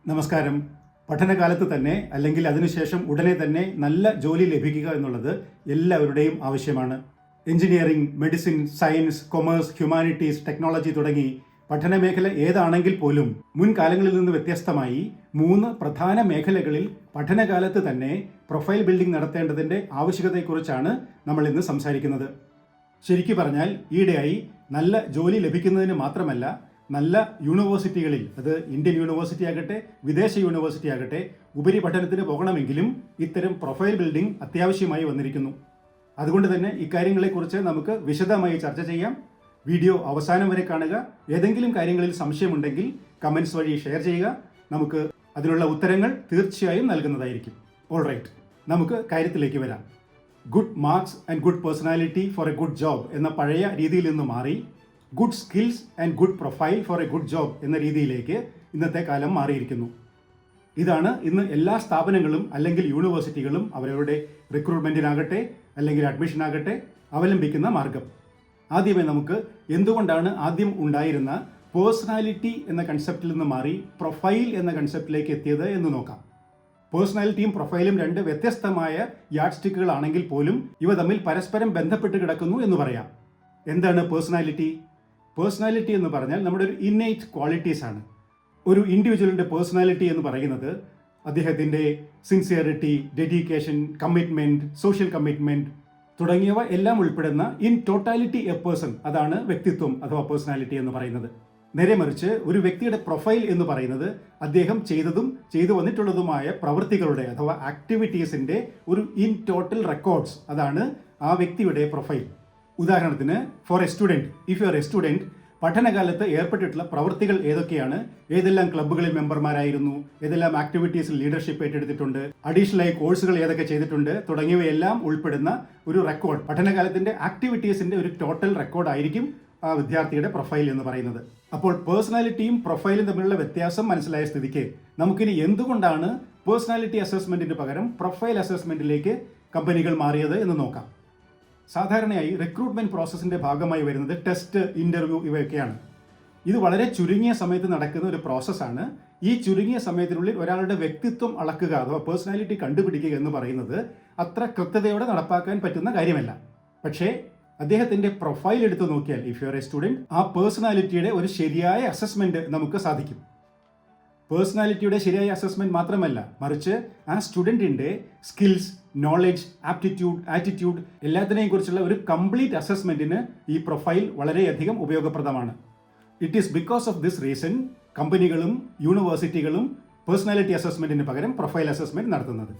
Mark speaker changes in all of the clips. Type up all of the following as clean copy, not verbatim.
Speaker 1: നമസ്കാരം. പഠനകാലത്ത് തന്നെ അല്ലെങ്കിൽ അതിനുശേഷം ഉടനെ തന്നെ നല്ല ജോലി ലഭിക്കുക എന്നുള്ളത് എല്ലാവരുടെയും ആവശ്യമാണ്. Engineering, medicine, science, commerce, humanities, technology തുടങ്ങി പഠനമേഖല ഏതാണെങ്കിൽ പോലും മുൻകാലങ്ങളിൽ നിന്ന് വ്യത്യസ്തമായി 3 പ്രധാന മേഖലകളിൽ പഠനകാലത്ത് തന്നെ പ്രൊഫൈൽ ബിൽഡിംഗ് നടത്തേണ്ടതിൻ്റെ ആവശ്യകതയെക്കുറിച്ചാണ് നമ്മൾ ഇന്ന് സംസാരിക്കുന്നത്. ശരിക്കു പറഞ്ഞാൽ ഈയിടെയായി നല്ല ജോലി ലഭിക്കുന്നതിന് മാത്രമല്ല, നല്ല യൂണിവേഴ്സിറ്റികളിൽ, അത് ഇന്ത്യൻ യൂണിവേഴ്സിറ്റി ആകട്ടെ വിദേശ യൂണിവേഴ്സിറ്റി ആകട്ടെ, ഉപരിപഠനത്തിന് പോകണമെങ്കിലും ഇത്തരം പ്രൊഫൈൽ ബിൽഡിംഗ് അത്യാവശ്യമായി വന്നിരിക്കുന്നു. അതുകൊണ്ട് തന്നെ ഇക്കാര്യങ്ങളെക്കുറിച്ച് നമുക്ക് വിശദമായി ചർച്ച ചെയ്യാം. വീഡിയോ അവസാനം വരെ കാണുക. ഏതെങ്കിലും കാര്യങ്ങളിൽ സംശയമുണ്ടെങ്കിൽ കമൻസ് വഴി ഷെയർ ചെയ്യുക. നമുക്ക് അതിനുള്ള ഉത്തരങ്ങൾ തീർച്ചയായും നൽകുന്നതായിരിക്കും. ഓൾറൈറ്റ്, നമുക്ക് കാര്യത്തിലേക്ക് വരാം. Good marks and good personality for a good job എന്ന പഴയ രീതിയിൽ നിന്ന് മാറി good skills and good profile for a good job എന്ന രീതിയിലേക്ക് ഇന്നത്തെ കാലം മാറിയിരിക്കുന്നു. ഇതാണ് ഇന്ന് എല്ലാ സ്ഥാപനങ്ങളും അല്ലെങ്കിൽ യൂണിവേഴ്സിറ്റികളും അവരവരുടെ റിക്രൂട്ട്മെൻറ്റിനാകട്ടെ അല്ലെങ്കിൽ അഡ്മിഷനാകട്ടെ അവലംബിക്കുന്ന മാർഗം. ആദ്യമേ നമുക്ക് എന്തുകൊണ്ടാണ് ആദ്യം ഉണ്ടായിരുന്ന പേഴ്സണാലിറ്റി എന്ന കൺസെപ്റ്റിൽ നിന്ന് മാറി പ്രൊഫൈൽ എന്ന കൺസെപ്റ്റിലേക്ക് എത്തിയത് എന്ന് നോക്കാം. പേഴ്സണാലിറ്റിയും പ്രൊഫൈലും 2 വ്യത്യസ്തമായ യാഡ് സ്റ്റിക്കുകളാണെങ്കിൽ പോലും ഇവ തമ്മിൽ പരസ്പരം ബന്ധപ്പെട്ട് കിടക്കുന്നു എന്ന് പറയാം. എന്താണ് പേഴ്സണാലിറ്റി? പേഴ്സണാലിറ്റി എന്ന് പറഞ്ഞാൽ നമ്മുടെ ഒരു ഇന്നേറ്റ് ക്വാളിറ്റീസ് ആണ്. ഒരു ഇൻഡിവിജ്വലിൻ്റെ പേഴ്സണാലിറ്റി എന്ന് പറയുന്നത് അദ്ദേഹത്തിൻ്റെ sincerity, dedication, commitment, social commitment തുടങ്ങിയവ എല്ലാം ഉൾപ്പെടുന്ന ഇൻ ടോട്ടാലിറ്റി എ പേഴ്സൺ, അതാണ് വ്യക്തിത്വം അഥവാ പേഴ്സണാലിറ്റി എന്ന് പറയുന്നത്. നേരെ മറിച്ച് ഒരു വ്യക്തിയുടെ പ്രൊഫൈൽ എന്ന് പറയുന്നത് അദ്ദേഹം ചെയ്തതും ചെയ്തു വന്നിട്ടുള്ളതുമായ പ്രവൃത്തികളുടെ അഥവാ ആക്ടിവിറ്റീസിൻ്റെ ഒരു ഇൻ ടോട്ടൽ റെക്കോർഡ്സ്, അതാണ് ആ വ്യക്തിയുടെ പ്രൊഫൈൽ. ഉദാഹരണത്തിന്, for a student, if you are a student, പഠനകാലത്ത് ഏർപ്പെട്ടിട്ടുള്ള പ്രവൃത്തികൾ ഏതൊക്കെയാണ്, ഏതെല്ലാം ക്ലബ്ബുകളിൽ മെമ്പർമാരായിരുന്നു, ഏതെല്ലാം ആക്ടിവിറ്റീസിൽ ലീഡർഷിപ്പ് ഏറ്റെടുത്തിട്ടുണ്ട്, അഡീഷണലായി കോഴ്സുകൾ ഏതൊക്കെ ചെയ്തിട്ടുണ്ട് തുടങ്ങിയവയെല്ലാം ഉൾപ്പെടുന്ന ഒരു റെക്കോർഡ്, പഠനകാലത്തിൻ്റെ ആക്ടിവിറ്റീസിൻ്റെ ഒരു ടോട്ടൽ റെക്കോർഡ് ആയിരിക്കും ആ വിദ്യാർത്ഥിയുടെ പ്രൊഫൈൽ എന്ന് പറയുന്നത്. അപ്പോൾ പേഴ്സണാലിറ്റിയും പ്രൊഫൈലും തമ്മിലുള്ള വ്യത്യാസം മനസ്സിലായ സ്ഥിതിക്ക് നമുക്കിനി എന്തുകൊണ്ടാണ് പേഴ്സണാലിറ്റി അസസ്മെൻറ്റിന് പകരം പ്രൊഫൈൽ അസസ്മെൻറ്റിലേക്ക് കമ്പനികൾ മാറിയത് എന്ന് നോക്കാം. സാധാരണയായി റിക്രൂട്ട്മെൻറ്റ് പ്രോസസ്സിൻ്റെ ഭാഗമായി വരുന്നത് ടെസ്റ്റ്, ഇൻ്റർവ്യൂ ഇവയൊക്കെയാണ്. ഇത് വളരെ ചുരുങ്ങിയ സമയത്ത് നടക്കുന്ന ഒരു പ്രോസസ്സാണ്. ഈ ചുരുങ്ങിയ സമയത്തിനുള്ളിൽ ഒരാളുടെ വ്യക്തിത്വം അളക്കുക അഥവാ പേഴ്സണാലിറ്റി കണ്ടുപിടിക്കുക എന്ന് പറയുന്നത് അത്ര കൃത്യതയോടെ നടപ്പാക്കാൻ പറ്റുന്ന കാര്യമല്ല. പക്ഷേ അദ്ദേഹത്തിൻ്റെ പ്രൊഫൈൽ എടുത്ത് നോക്കിയാൽ, if you are a student, ആ പേഴ്സണാലിറ്റിയുടെ ഒരു ശരിയായ അസസ്മെൻറ്റ് നമുക്ക് സാധിക്കും. പേഴ്സണാലിറ്റിയുടെ ശരിയായ അസസ്മെൻറ്റ് മാത്രമല്ല, മറിച്ച് ആ സ്റ്റുഡൻറ്റിൻ്റെ സ്കിൽസ്, നോളജ്, ആപ്റ്റിറ്റ്യൂഡ്, ആറ്റിറ്റ്യൂഡ് എല്ലാത്തിനെയും കുറിച്ചുള്ള ഒരു കംപ്ലീറ്റ് അസസ്മെൻറ്റിന് ഈ പ്രൊഫൈൽ വളരെയധികം ഉപയോഗപ്രദമാണ്. It is because of this reason കമ്പനികളും യൂണിവേഴ്സിറ്റികളും പേഴ്സണാലിറ്റി അസസ്മെൻറ്റിന് പകരം പ്രൊഫൈൽ അസസ്മെൻറ്റ് നടത്തുന്നത്.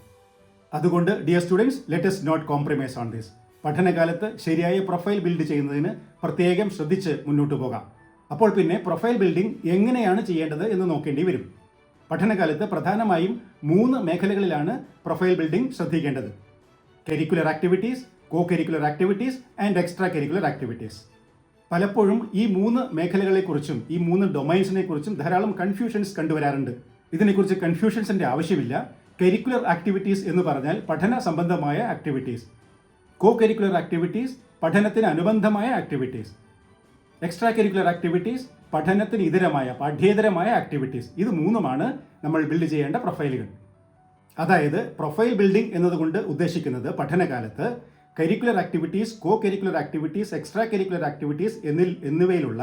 Speaker 1: അതുകൊണ്ട് dear students, let us not compromise on this. പഠനകാലത്ത് ശരിയായ പ്രൊഫൈൽ ബിൽഡ് ചെയ്യുന്നതിന് പ്രത്യേകം ശ്രദ്ധിച്ച് മുന്നോട്ട് പോകാം. അപ്പോൾ പിന്നെ പ്രൊഫൈൽ ബിൽഡിംഗ് എങ്ങനെയാണ് ചെയ്യേണ്ടത് എന്ന് നോക്കേണ്ടി വരും. പഠനകാലത്ത് പ്രധാനമായും 3 മേഖലകളിലാണ് പ്രൊഫൈൽ ബിൽഡിംഗ് ശ്രദ്ധിക്കേണ്ടത്: curricular activities, co curricular activities and extra curricular activities. പലപ്പോഴും ഈ 3 മേഖലകളെക്കുറിച്ചും ഈ 3 ഡൊമൈൻസിനെ കുറിച്ചും ധാരാളം കൺഫ്യൂഷൻസ് കണ്ടുവരാറുണ്ട്. ഇതിനെക്കുറിച്ച് കൺഫ്യൂഷൻസിൻ്റെ ആവശ്യമില്ല. കരിക്കുലർ ആക്ടിവിറ്റീസ് എന്ന് പറഞ്ഞാൽ പഠന സംബന്ധമായ ആക്ടിവിറ്റീസ്, കോ കരിക്കുലർ ആക്ടിവിറ്റീസ് പഠനത്തിന് അനുബന്ധമായ ആക്ടിവിറ്റീസ്, എക്സ്ട്രാ കരിക്കുലർ ആക്ടിവിറ്റീസ് പഠനത്തിന് ഇതരമായ പാഠ്യേതരമായ ആക്ടിവിറ്റീസ്. ഇത് 3ഉമാണ് നമ്മൾ ബിൽഡ് ചെയ്യേണ്ട പ്രൊഫൈലുകൾ. അതായത് പ്രൊഫൈൽ ബിൽഡിംഗ് എന്നതുകൊണ്ട് ഉദ്ദേശിക്കുന്നത് പഠനകാലത്ത് curricular activities, co curricular activities, extra curricular activities എന്നിവയിലുള്ള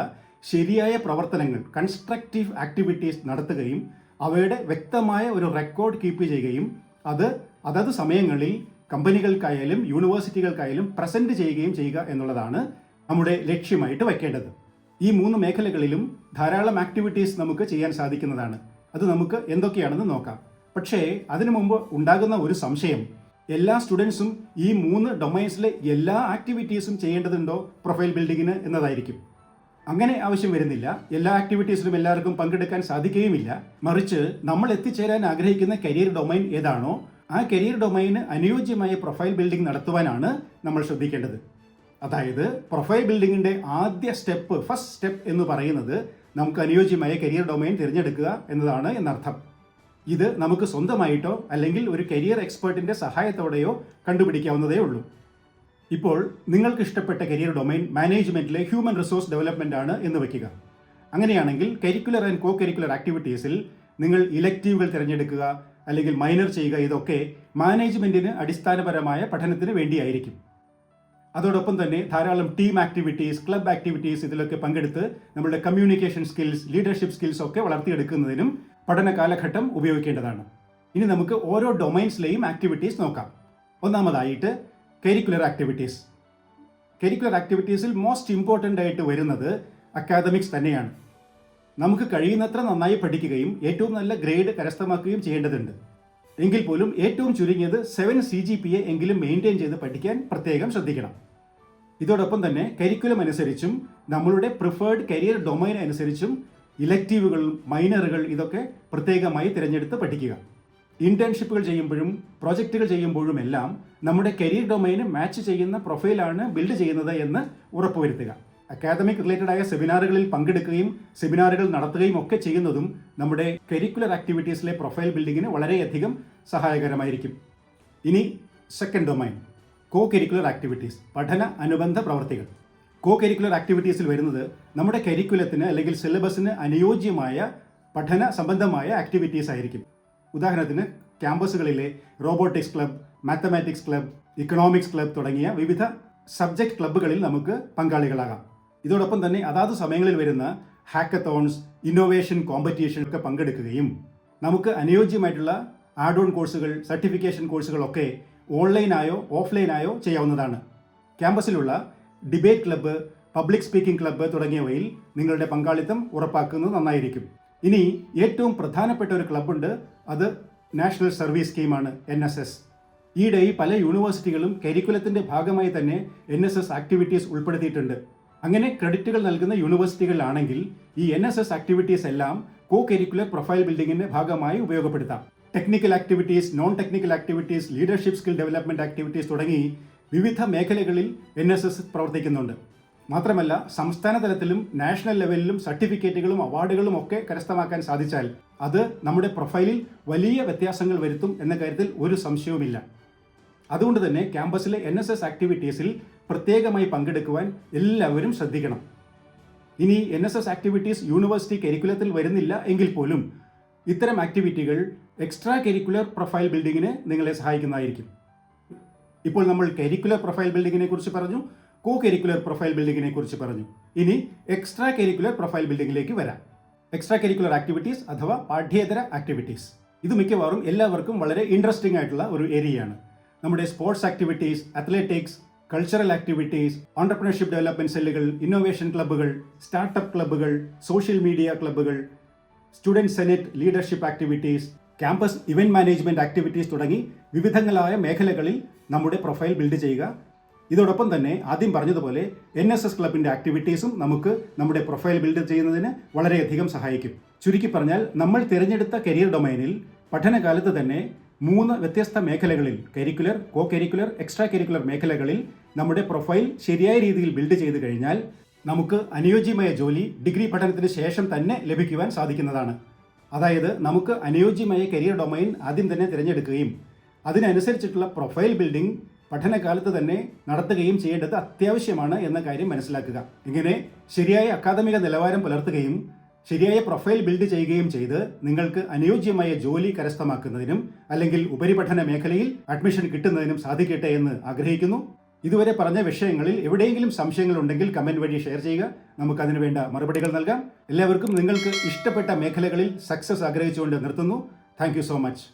Speaker 1: ശരിയായ പ്രവർത്തനങ്ങൾ, കൺസ്ട്രക്റ്റീവ് ആക്ടിവിറ്റീസ് നടത്തുകയും അവയുടെ വ്യക്തമായ ഒരു റെക്കോർഡ് കീപ്പ് ചെയ്യുകയും അത് അതത് സമയങ്ങളിൽ കമ്പനികൾക്കായാലും യൂണിവേഴ്സിറ്റികൾക്കായാലും പ്രസൻറ്റ് ചെയ്യുകയും ചെയ്യുക എന്നുള്ളതാണ് നമ്മുടെ ലക്ഷ്യമായിട്ട് വയ്ക്കേണ്ടത്. ഈ 3 മേഖലകളിലും ധാരാളം ആക്ടിവിറ്റീസ് നമുക്ക് ചെയ്യാൻ സാധിക്കുന്നതാണ്. അത് നമുക്ക് എന്തൊക്കെയാണെന്ന് നോക്കാം. പക്ഷേ അതിനു മുമ്പ് ഉണ്ടാകുന്ന ഒരു സംശയം, എല്ലാ സ്റ്റുഡൻസും ഈ 3 ഡൊമൈൻസിലെ എല്ലാ ആക്ടിവിറ്റീസും ചെയ്യേണ്ടതുണ്ടോ പ്രൊഫൈൽ ബിൽഡിങ്ങിന് എന്നതായിരിക്കും. അങ്ങനെ ആവശ്യം വരുന്നില്ല. എല്ലാ ആക്ടിവിറ്റീസിലും എല്ലാവർക്കും പങ്കെടുക്കാൻ സാധിക്കുകയുമില്ല. മറിച്ച് നമ്മൾ എത്തിച്ചേരാൻ ആഗ്രഹിക്കുന്ന കരിയർ ഡൊമൈൻ ഏതാണോ ആ കരിയർ ഡൊമൈന് അനുയോജ്യമായ പ്രൊഫൈൽ ബിൽഡിംഗ് നടത്തുവാനാണ് നമ്മൾ ശ്രദ്ധിക്കേണ്ടത്. അതായത് പ്രൊഫൈൽ ബിൽഡിങ്ങിൻ്റെ ഫസ്റ്റ് സ്റ്റെപ്പ് എന്ന് പറയുന്നത് നമുക്ക് അനുയോജ്യമായ കരിയർ ഡൊമൈൻ തിരഞ്ഞെടുക്കുക എന്നതാണ് എന്നർത്ഥം. ഇത് നമുക്ക് സ്വന്തമായിട്ടോ അല്ലെങ്കിൽ ഒരു കരിയർ എക്സ്പേർട്ടിൻ്റെ സഹായത്തോടെയോ കണ്ടുപിടിക്കാവുന്നതേ ഉള്ളൂ. ഇപ്പോൾ നിങ്ങൾക്ക് ഇഷ്ടപ്പെട്ട കരിയർ ഡൊമൈൻ മാനേജ്മെൻറ്റിലെ ഹ്യൂമൻ റിസോഴ്സ് ഡെവലപ്മെൻ്റ് ആണ് എന്ന് വയ്ക്കുക. അങ്ങനെയാണെങ്കിൽ കരിക്കുലർ ആൻഡ് കോ കരിക്കുലർ ആക്ടിവിറ്റീസിൽ നിങ്ങൾ ഇലക്റ്റീവുകൾ തിരഞ്ഞെടുക്കുക അല്ലെങ്കിൽ മൈനർ ചെയ്യുക, ഇതൊക്കെ മാനേജ്മെൻറ്റിന് അടിസ്ഥാനപരമായ പഠനത്തിന് വേണ്ടിയായിരിക്കും. അതോടൊപ്പം തന്നെ ധാരാളം ടീം ആക്ടിവിറ്റീസ്, ക്ലബ് ആക്ടിവിറ്റീസ് ഇതിലൊക്കെ പങ്കെടുത്ത് നമ്മുടെ കമ്മ്യൂണിക്കേഷൻ സ്കിൽസ്, ലീഡർഷിപ്പ് സ്കിൽസ് ഒക്കെ വളർത്തിയെടുക്കുന്നതിനും പഠന കാലഘട്ടം ഉപയോഗിക്കേണ്ടതാണ്. ഇനി നമുക്ക് ഓരോ ഡൊമൈൻസിലെയും ആക്ടിവിറ്റീസ് നോക്കാം. ഒന്നാമതായിട്ട് കരിക്കുലർ ആക്ടിവിറ്റീസ്. കരിക്കുലർ ആക്ടിവിറ്റീസിൽ മോസ്റ്റ് ഇമ്പോർട്ടൻ്റ് ആയിട്ട് വരുന്നത് അക്കാദമിക്സ് തന്നെയാണ്. നമുക്ക് കഴിയുന്നത്ര നന്നായി പഠിക്കുകയും ഏറ്റവും നല്ല ഗ്രേഡ് കരസ്ഥമാക്കുകയും ചെയ്യേണ്ടതുണ്ട്. എങ്കിൽ പോലും ഏറ്റവും ചുരുങ്ങിയത് 7 CGPA എങ്കിലും മെയിൻറ്റെയിൻ ചെയ്ത് പഠിക്കാൻ പ്രത്യേകം ശ്രദ്ധിക്കണം. ഇതോടൊപ്പം തന്നെ കരിക്കുലം അനുസരിച്ചും നമ്മളുടെ പ്രിഫേർഡ് കരിയർ ഡൊമൈൻ അനുസരിച്ചും ഇലക്റ്റീവുകൾ, മൈനറുകൾ ഇതൊക്കെ പ്രത്യേകമായി തിരഞ്ഞെടുത്ത് പഠിക്കുക. ഇന്റേൺഷിപ്പുകൾ ചെയ്യുമ്പോഴും പ്രോജക്റ്റുകൾ ചെയ്യുമ്പോഴും എല്ലാം നമ്മുടെ കരിയർ ഡൊമൈന് മാച്ച് ചെയ്യുന്ന പ്രൊഫൈലാണ് ബിൽഡ് ചെയ്യുന്നത് എന്ന് ഉറപ്പുവരുത്തുക. അക്കാദമിക് റിലേറ്റഡ് ആയ സെമിനാറുകളിൽ പങ്കെടുക്കുകയും സെമിനാറുകൾ നടത്തുകയും ഒക്കെ ചെയ്യുന്നതും നമ്മുടെ കരിക്കുലർ ആക്ടിവിറ്റീസിലെ പ്രൊഫൈൽ ബിൽഡിങ്ങിന് വളരെയധികം സഹായകരമായിരിക്കും. ഇനി സെക്കൻഡ് ഡൊമൈൻ, കോ കരിക്കുലർ ആക്ടിവിറ്റീസ്, പഠന അനുബന്ധ പ്രവർത്തികൾ. കോ കരിക്കുലർ ആക്ടിവിറ്റീസിൽ വരുന്നത് നമ്മുടെ കരിക്കുലത്തിന് അല്ലെങ്കിൽ സിലബസിന് അനുയോജ്യമായ പഠന സംബന്ധമായ ആക്ടിവിറ്റീസ് ആയിരിക്കും. ഉദാഹരണത്തിന് ക്യാമ്പസുകളിലെ robotics club, mathematics club, economics club തുടങ്ങിയ വിവിധ സബ്ജക്റ്റ് ക്ലബ്ബുകളിൽ നമുക്ക് പങ്കാളികളാകാം. ഇതോടൊപ്പം തന്നെ അതാത് സമയങ്ങളിൽ വരുന്ന ഹാക്കത്തോൺസ്, ഇന്നോവേഷൻ കോമ്പറ്റീഷൻ ഒക്കെ പങ്കെടുക്കുകയും നമുക്ക് അനുയോജ്യമായിട്ടുള്ള ആഡ് ഓൺ കോഴ്സുകൾ, സർട്ടിഫിക്കേഷൻ കോഴ്സുകളൊക്കെ ഓൺലൈനായോ ഓഫ്ലൈനായോ ചെയ്യാവുന്നതാണ്. ക്യാമ്പസിലുള്ള debate club, public speaking club തുടങ്ങിയവയിൽ നിങ്ങളുടെ പങ്കാളിത്തം ഉറപ്പാക്കുന്നത് നന്നായിരിക്കും. ഇനി ഏറ്റവും പ്രധാനപ്പെട്ട ഒരു ക്ലബ്ബുണ്ട്, അത് നാഷണൽ സർവീസ് സ്കീമാണ്, NSS. ഈയിടെ പല യൂണിവേഴ്സിറ്റികളും കരിക്കുലത്തിൻ്റെ ഭാഗമായി തന്നെ NSS ആക്ടിവിറ്റീസ് ഉൾപ്പെടുത്തിയിട്ടുണ്ട്. അങ്ങനെ ക്രെഡിറ്റുകൾ നൽകുന്ന യൂണിവേഴ്സിറ്റികളിലാണെങ്കിൽ ഈ NSS ആക്ടിവിറ്റീസ് എല്ലാം കോ കരിക്കുലർ പ്രൊഫൈൽ ബിൽഡിങ്ങിൻ്റെ ഭാഗമായി ഉപയോഗപ്പെടുത്താം. Technical activities, non technical activities, leadership skill development activities തുടങ്ങി വിവിധ മേഖലകളിൽ NSS പ്രവർത്തിക്കുന്നുണ്ട്. മാത്രമല്ല സംസ്ഥാന തലത്തിലും നാഷണൽ ലെവലിലും സർട്ടിഫിക്കറ്റുകളും അവാർഡുകളും ഒക്കെ കരസ്ഥമാക്കാൻ സാധിച്ചാൽ അത് നമ്മുടെ പ്രൊഫൈലിൽ വലിയ വ്യത്യാസങ്ങൾ വരുത്തും എന്ന കാര്യത്തിൽ ഒരു സംശയവുമില്ല. അതുകൊണ്ട് തന്നെ ക്യാമ്പസിലെ NSS ആക്ടിവിറ്റീസിൽ പ്രത്യേകമായി പങ്കെടുക്കുവാൻ എല്ലാവരും ശ്രദ്ധിക്കണം. ഇനി NSS ആക്ടിവിറ്റീസ് യൂണിവേഴ്സിറ്റി കരിക്കുലത്തിൽ വരുന്നില്ല എങ്കിൽ പോലും ഇത്തരം ആക്ടിവിറ്റികൾ എക്സ്ട്രാ കരിക്കുലർ പ്രൊഫൈൽ ബിൽഡിങ്ങിന് നിങ്ങളെ സഹായിക്കുന്നതായിരിക്കും. ഇപ്പോൾ നമ്മൾ കരിക്കുലർ പ്രൊഫൈൽ ബിൽഡിങ്ങിനെ കുറിച്ച് പറഞ്ഞു, കോ കരിക്കുലർ പ്രൊഫൈൽ ബിൽഡിങ്ങിനെ കുറിച്ച് പറഞ്ഞു. ഇനി എക്സ്ട്രാ കരിക്കുലർ പ്രൊഫൈൽ ബിൽഡിങ്ങിലേക്ക് വരാം. എക്സ്ട്രാ കരിക്കുലർ ആക്ടിവിറ്റീസ് അഥവാ പാഠ്യേതര ആക്ടിവിറ്റീസ്, ഇത് മിക്കവാറും എല്ലാവർക്കും വളരെ ഇൻട്രസ്റ്റിംഗ് ആയിട്ടുള്ള ഒരു ഏരിയയാണ്. നമ്മുടെ sports activities, athletics, cultural activities, entrepreneurship development സെല്ലുകൾ, ഇന്നോവേഷൻ ക്ലബ്ബുകൾ, സ്റ്റാർട്ടപ്പ് ക്ലബ്ബുകൾ, സോഷ്യൽ മീഡിയ ക്ലബ്ബുകൾ, student senate leadership activities, campus event management activities തുടങ്ങി വിവിധങ്ങളായ മേഖലകളിൽ നമ്മുടെ പ്രൊഫൈൽ ബിൽഡ് ചെയ്യുക. ഇതോടൊപ്പം തന്നെ ആദ്യം പറഞ്ഞതുപോലെ NSS ക്ലബിൻ്റെ ആക്ടിവിറ്റീസും നമുക്ക് നമ്മുടെ പ്രൊഫൈൽ ബിൽഡ് ചെയ്യുന്നതിന് വളരെയധികം സഹായിക്കും. ചുരുക്കി പറഞ്ഞാൽ നമ്മൾ തിരഞ്ഞെടുത്ത കരിയർ ഡൊമൈനിൽ പഠനകാലത്ത് തന്നെ 3 വ്യത്യസ്ത മേഖലകളിൽ, curricular, co curricular, extra curricular മേഖലകളിൽ നമ്മുടെ പ്രൊഫൈൽ ശരിയായ രീതിയിൽ ബിൽഡ് ചെയ്ത് കഴിഞ്ഞാൽ നമുക്ക് അനുയോജ്യമായ ജോലി ഡിഗ്രി പഠനത്തിന് ശേഷം തന്നെ ലഭിക്കുവാൻ സാധിക്കുന്നതാണ്. അതായത് നമുക്ക് അനുയോജ്യമായ കരിയർ ഡൊമൈൻ ആദ്യം തന്നെ തിരഞ്ഞെടുക്കുകയും അതിനനുസരിച്ചിട്ടുള്ള പ്രൊഫൈൽ ബിൽഡിംഗ് പഠനകാലത്ത് തന്നെ നടത്തുകയും ചെയ്യേണ്ടത് അത്യാവശ്യമാണ് എന്ന കാര്യം മനസ്സിലാക്കുക. ഇങ്ങനെ ശരിയായ അക്കാദമിക നിലവാരം പുലർത്തുകയും ശരിയായ പ്രൊഫൈൽ ബിൽഡ് ചെയ്യുകയും ചെയ്ത് നിങ്ങൾക്ക് അനുയോജ്യമായ ജോലി കരസ്ഥമാക്കുന്നതിനും അല്ലെങ്കിൽ ഉപരിപഠന മേഖലയിൽ അഡ്മിഷൻ കിട്ടുന്നതിനും സാധിക്കട്ടെ എന്ന് ആഗ്രഹിക്കുന്നു. ഇതുവരെ പറഞ്ഞ വിഷയങ്ങളിൽ എവിടെയെങ്കിലും സംശയങ്ങളുണ്ടെങ്കിൽ കമൻറ്റ് വഴി ഷെയർ ചെയ്യുക. നമുക്കതിനു വേണ്ട മറുപടികൾ നൽകാം. എല്ലാവർക്കും നിങ്ങൾക്ക് ഇഷ്ടപ്പെട്ട മേഖലകളിൽ സക്സസ് ആഗ്രഹിച്ചുകൊണ്ട് നിർത്തുന്നു. Thank you so much.